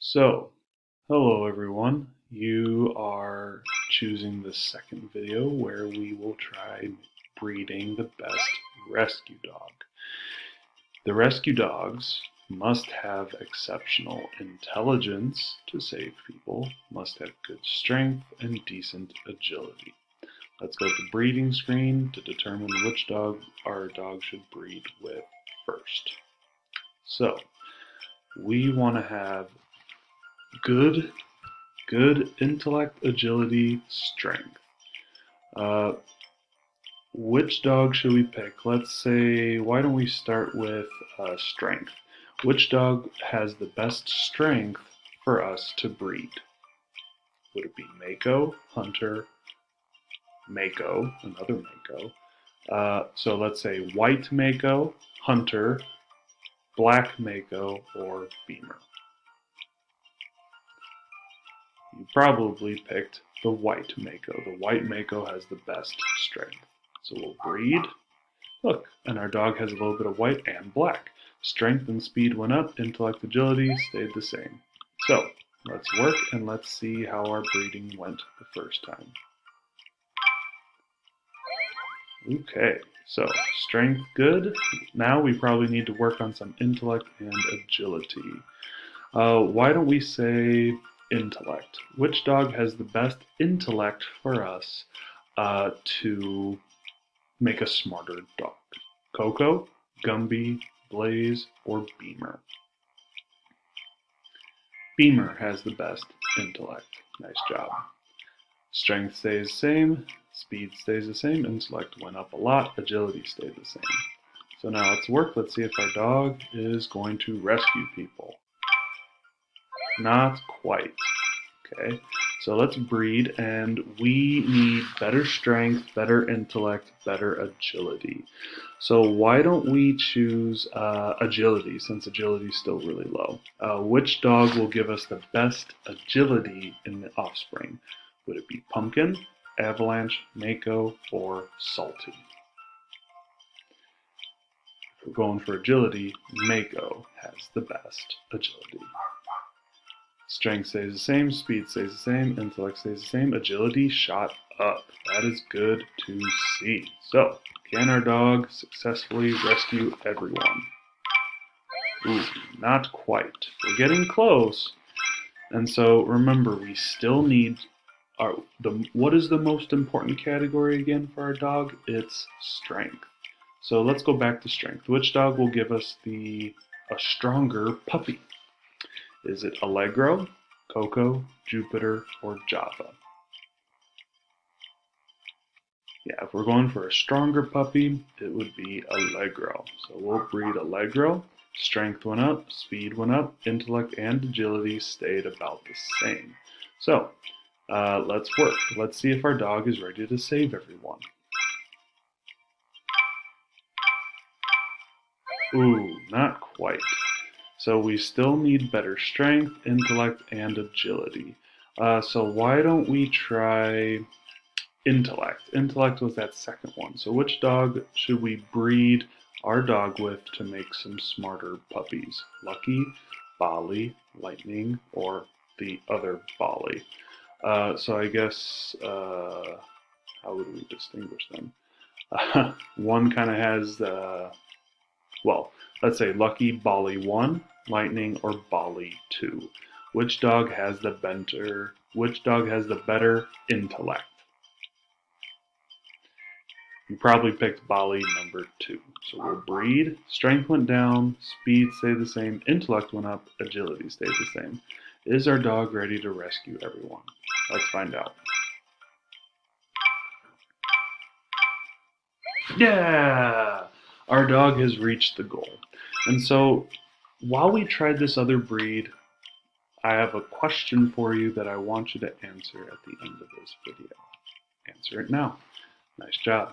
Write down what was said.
So, hello everyone. You are choosing the second video where we will try breeding the best rescue dog. The rescue dogs must have exceptional intelligence to save people, must have good strength and decent agility. Let's go to the breeding screen to determine which dog our dog should breed with first. So, we want to have good intellect, agility, strength. Uh, which dog should we pick? Let's say, why don't we start with strength? Which dog has the best strength for us to breed? Would it be Mako, Hunter, Mako, another Mako? So let's say white Mako, Hunter, black Mako, or Beamer. You probably picked the white Mako. The white Mako has the best strength. So we'll breed. Look, and our dog has a little bit of white and black. Strength and speed went up, intellect, agility stayed the same. So let's work and let's see how our breeding went the first time. Okay, so strength good. Now we probably need to work on some intellect and agility. Why don't we say intellect? Which dog has the best intellect for us to make a smarter dog? Coco, Gumby, Blaze, or Beamer? Beamer has the best intellect. Nice job. Strength stays the same, speed stays the same, intellect went up a lot, agility stayed the same. So now let's work. Let's see if our dog is going to rescue people. Not quite. Okay, so let's breed, and we need better strength, better intellect, better agility. So why don't we choose agility, since agility is still really low? Which dog will give us the best agility in the offspring? Would it be Pumpkin, Avalanche, Mako, or Salty? If we're going for agility, Mako has the best agility. Strength stays the same, speed stays the same, intellect stays the same, agility shot up. That is good to see. So, can our dog successfully rescue everyone? Ooh, not quite. We're getting close. And so remember, we still need what is the most important category again for our dog? It's strength. So let's go back to strength. Which dog will give us a stronger puppy? Is it Allegro, Coco, Jupiter, or Java? Yeah, if we're going for a stronger puppy, it would be Allegro. So we'll breed Allegro. Strength went up, speed went up, intellect and agility stayed about the same. So let's work. Let's see if our dog is ready to save everyone. Ooh, not quite. So we still need better strength, intellect, and agility. So why don't we try intellect? Intellect was that second one. So which dog should we breed our dog with to make some smarter puppies? Lucky, Bali, Lightning, or the other Bali? So I guess, how would we distinguish them? One kind of has, well, let's say Lucky, Bali 1, Lightning, or Bali 2. Which dog has the better intellect? You probably picked Bali number 2. So we'll breed. Strength went down, speed stayed the same, intellect went up, agility stayed the same. Is our dog ready to rescue everyone? Let's find out. Yeah! Our dog has reached the goal. And so, while we tried this other breed, I have a question for you that I want you to answer at the end of this video. Answer it now. Nice job.